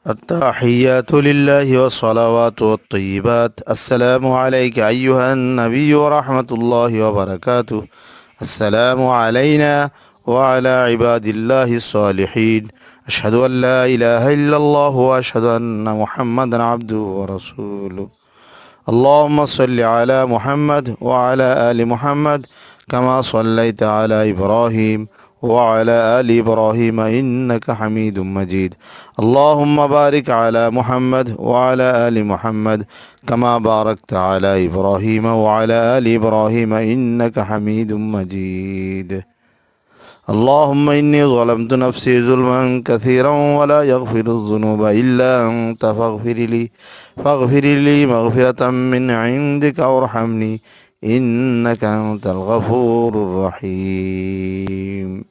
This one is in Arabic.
التحيات لله والصلوات والطيبات. السلام عليك أيها النبي ورحمة الله وبركاته. السلام علينا وعلى عباد الله الصالحين. أشهد أن لا إله إلا الله وأشهد أن محمدا عبده ورسوله. اللهم صل على محمد وعلى آل محمد كما صليت على إبراهيم وعلى آل إبراهيم إنك حميد مجيد. اللهم بارك على محمد وعلى آل محمد كما باركت على إبراهيم وعلى آل إبراهيم إنك حميد مجيد. اللهم إني ظلمت نفسي ظلما كثيرا ولا يغفر الذنوب إلا أنت فاغفر لي مغفرة من عندك وارحمني إنك أنت الغفور الرحيم.